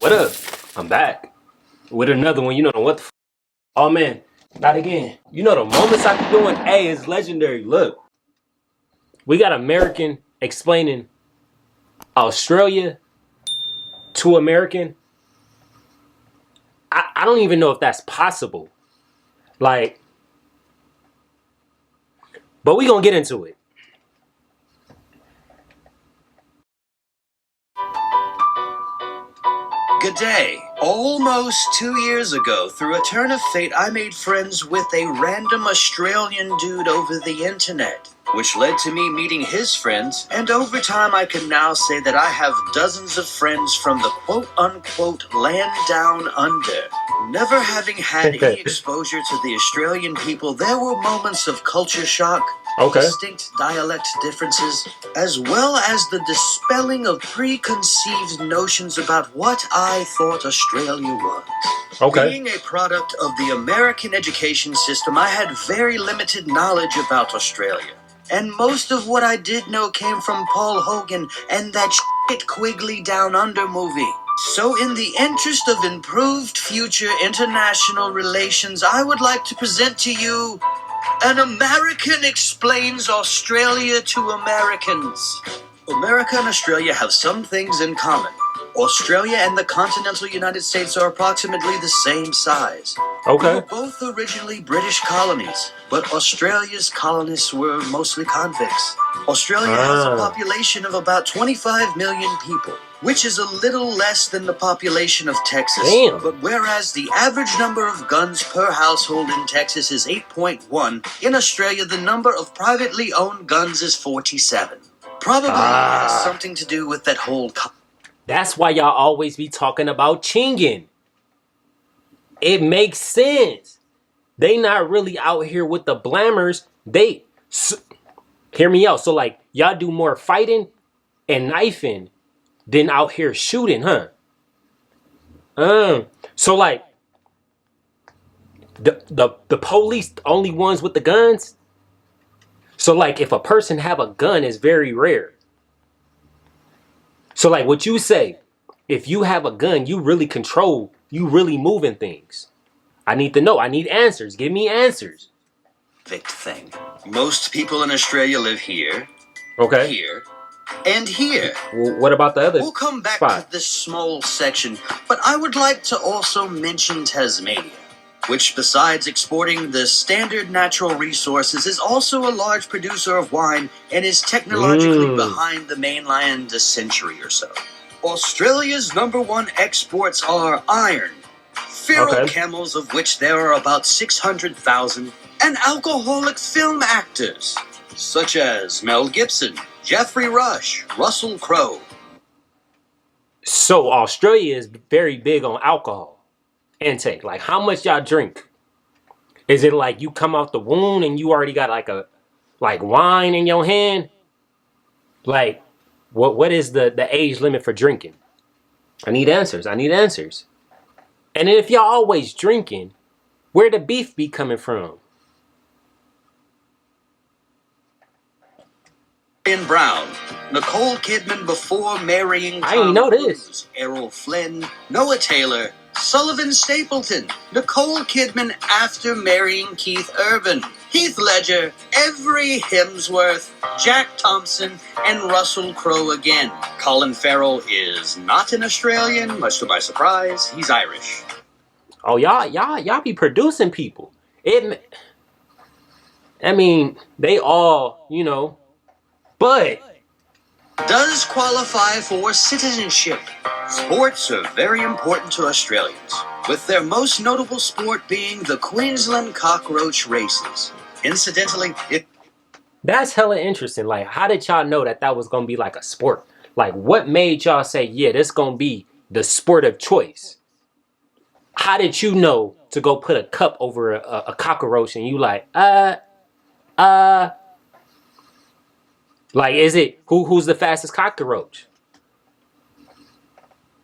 What up? I'm back with another one. You know what the oh man, not again. You know the moments I be doing, hey, it's legendary. Look, we got American explaining Australia to American. I don't even know if that's possible. Like, but we gonna get into it. Good day. Almost 2 years ago, through a turn of fate, I made friends with a random Australian dude over the internet, which led to me meeting his friends, and over time I can now say that I have dozens of friends from the quote-unquote land down under. Never having had any exposure to the Australian people, there were moments of culture shock, Okay. distinct dialect differences, as well as the dispelling of preconceived notions about what I thought Australia was. Okay. Being a product of the American education system, I had very limited knowledge about Australia. And most of what I did know came from Paul Hogan and that shit Quigley Down Under movie. So in the interest of improved future international relations, I would like to present to you An American Explains Australia to Americans. America and Australia have some things in common. Australia and the continental United States are approximately the same size. They Okay. were both originally British colonies, but Australia's colonists were mostly convicts. Australia has a population of about 25 million people, which is a little less than the population of Texas. Damn. But whereas the average number of guns per household in Texas is 8.1, in Australia the number of privately owned guns is 47. Probably has something to do with that whole That's why y'all always be talking about chinging. It makes sense. They not really out here with the blammers. Hear me out. So like y'all do more fighting and knifing than out here shooting, huh? So like the police the only ones with the guns. So like if a person have a gun is very rare. So like what you say, if you have a gun, you really control, you really moving things. I need to know. I need answers. Give me answers. thing. Most people in Australia live here, Okay. here, and here. Well, what about the other We'll come back spot? to this small section, but I would like to also mention Tasmania, which besides exporting the standard natural resources is also a large producer of wine and is technologically behind the mainland a century or so. Australia's #1 exports are iron, feral camels, of which there are about 600,000, and alcoholic film actors, such as Mel Gibson, Jeffrey Rush, Russell Crowe. So Australia is very big on alcohol intake. Like how much y'all drink? Is it like you come out the womb and you already got like wine in your hand? Like what is the age limit for drinking? I need answers. I need answers. And then if y'all always drinking, where the beef be coming from? Brown, Nicole Kidman before marrying I ain't know this. Errol Flynn, Noah Taylor, Sullivan Stapleton, Nicole Kidman after marrying Keith Urban, Heath Ledger, Every Hemsworth, Jack Thompson, and Russell Crowe again. Colin Farrell is not an Australian, much to my surprise. He's Irish. Oh, y'all be producing people. I mean, they all, but does qualify for citizenship. Sports are very important to Australians, with their most notable sport being the Queensland cockroach races. Incidentally, that's hella interesting. Like, how did y'all know that was gonna be like a sport? Like, what made y'all say, yeah, this gonna be the sport of choice? How did you know to go put a cup over a cockroach and you like, like, is it who's the fastest cockroach?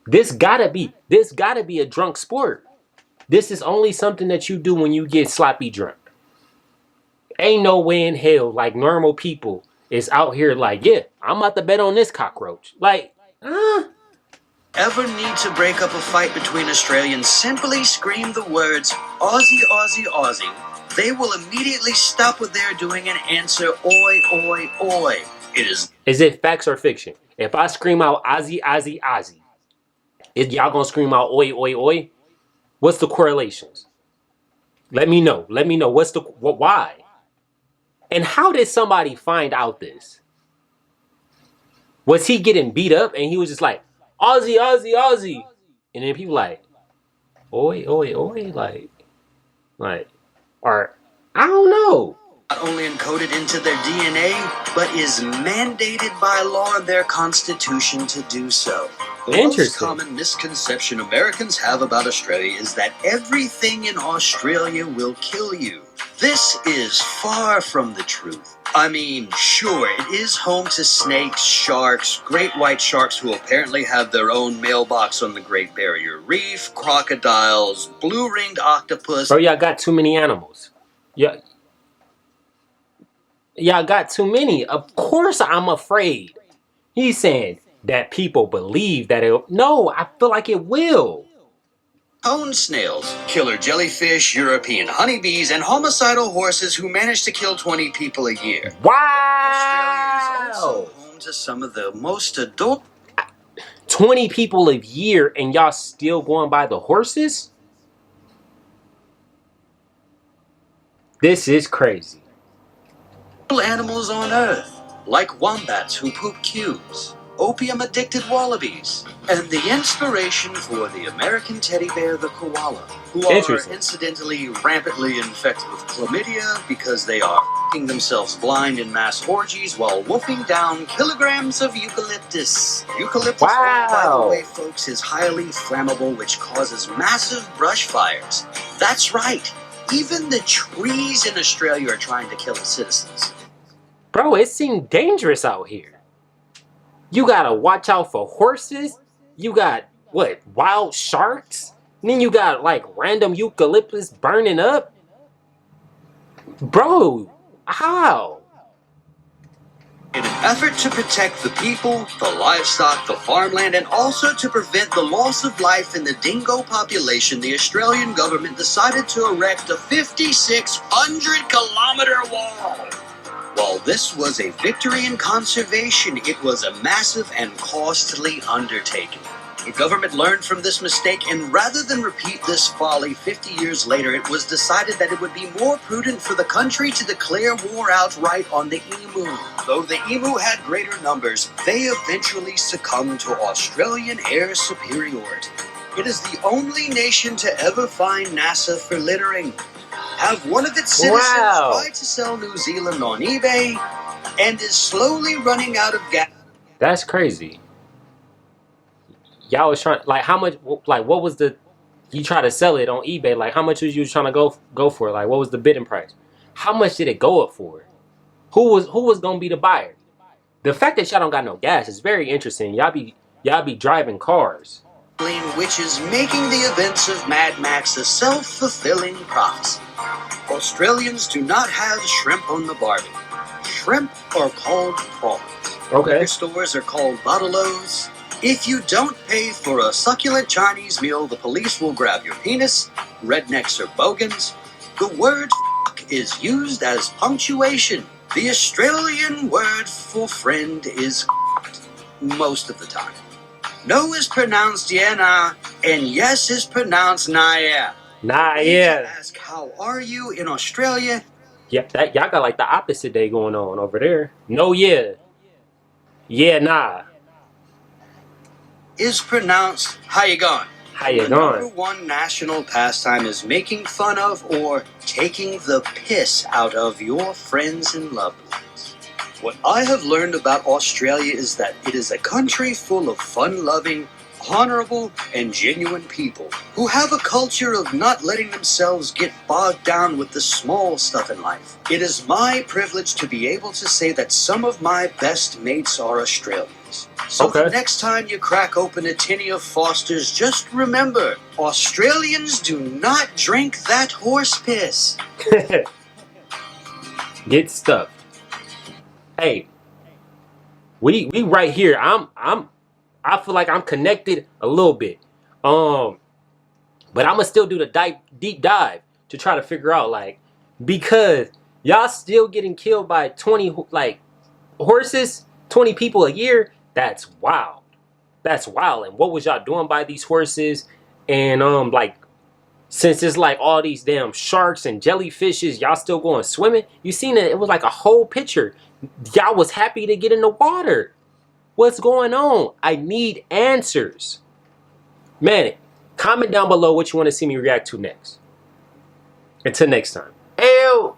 This gotta be a drunk sport. This is only something that you do when you get sloppy drunk. Ain't no way in hell like normal people is out here like, yeah, I'm about to bet on this cockroach. Like, ever need to break up a fight between Australians, simply scream the words Aussie, Aussie, Aussie. They will immediately stop what they're doing and answer oi, oi, oi. Is it facts or fiction? If I scream out Ozzy, Ozzy, Ozzy, is y'all gonna scream out oi, oi, oi? What's the correlations? Let me know. Let me know. Why? And how did somebody find out this? Was he getting beat up and he was just like, Aussie, Aussie, Aussie? And then people like, oi, oi, oi, or I don't know. Not only encoded into their DNA, but is mandated by law in their constitution to do so. The most common misconception Americans have about Australia is that everything in Australia will kill you. This is far from the truth. I mean, sure, it is home to snakes, sharks, great white sharks who apparently have their own mailbox on the Great Barrier Reef, crocodiles, blue-ringed octopus. Bro, y'all got too many animals. Yeah, y'all got too many. Of course I'm afraid. He's saying that people believe that it. No, I feel like it will. Cone snails, killer jellyfish, European honeybees, and homicidal horses who manage to kill 20 people a year. Wow! Australia is also home to some of the most adult 20 people a year and y'all still going by the horses? This is crazy. animals on Earth, like wombats who poop cubes, opium-addicted wallabies, and the inspiration for the American teddy bear, the koala, who are incidentally rampantly infected with chlamydia because they are f***ing themselves blind in mass orgies while wolfing down kilograms of eucalyptus. Eucalyptus, by the way, folks, is highly flammable, which causes massive brush fires. That's right. Even the trees in Australia are trying to kill its citizens. Bro, it seems dangerous out here. You gotta watch out for horses. You got, what, wild sharks? And then you got, like, random eucalyptus burning up? Bro, how? In an effort to protect the people, the livestock, the farmland, and also to prevent the loss of life in the dingo population, the Australian government decided to erect a 5,600-kilometer wall. While this was a victory in conservation, it was a massive and costly undertaking. The government learned from this mistake, and rather than repeat this folly 50 years later, it was decided that it would be more prudent for the country to declare war outright on the emu. Though the emu had greater numbers, they eventually succumbed to Australian air superiority. It is the only nation to ever fine NASA for littering, have one of its citizens try to sell New Zealand on eBay, and is slowly running out of gas. That's crazy. Y'all was trying, like, how much, like, what was the, you try to sell it on eBay, like, how much was you trying to go for? Like, what was the bidding price? How much did it go up for? Who was gonna be the buyer? The fact that y'all don't got no gas is very interesting. Y'all be driving cars. Which is making the events of Mad Max a self-fulfilling prophecy. Australians do not have shrimp on the barbie. Shrimp are called prawns. Okay. Their stores are called bottle-os. If you don't pay for a succulent Chinese meal, the police will grab your penis. Rednecks are bogans. The word f*** is used as punctuation. The Australian word for friend is most of the time. No is pronounced yeah, nah, and yes is pronounced nah, yeah. Nah, yeah. Ask how are you in Australia? Yep, that y'all got like the opposite day going on over there. No, yeah. Yeah, nah. Is pronounced how you going? How you the going? Number one national pastime is making fun of or taking the piss out of your friends and loved ones. What I have learned about Australia is that it is a country full of fun-loving, honorable, and genuine people who have a culture of not letting themselves get bogged down with the small stuff in life. It is my privilege to be able to say that some of my best mates are Australians. So the next time you crack open a tinny of Foster's, just remember, Australians do not drink that horse piss. Get stuffed. Hey, we right here. I feel like I'm connected a little bit. But I'm gonna still do the deep dive to try to figure out, like, because y'all still getting killed by 20 like horses, 20 people a year. That's wild. That's wild. And what was y'all doing by these horses? And like, since it's like all these damn sharks and jellyfishes, y'all still going swimming? You seen it? It was like a whole picture. Y'all was happy to get in the water. What's going on? I need answers. Man, comment down below what you want to see me react to next. Until next time. Ayoo!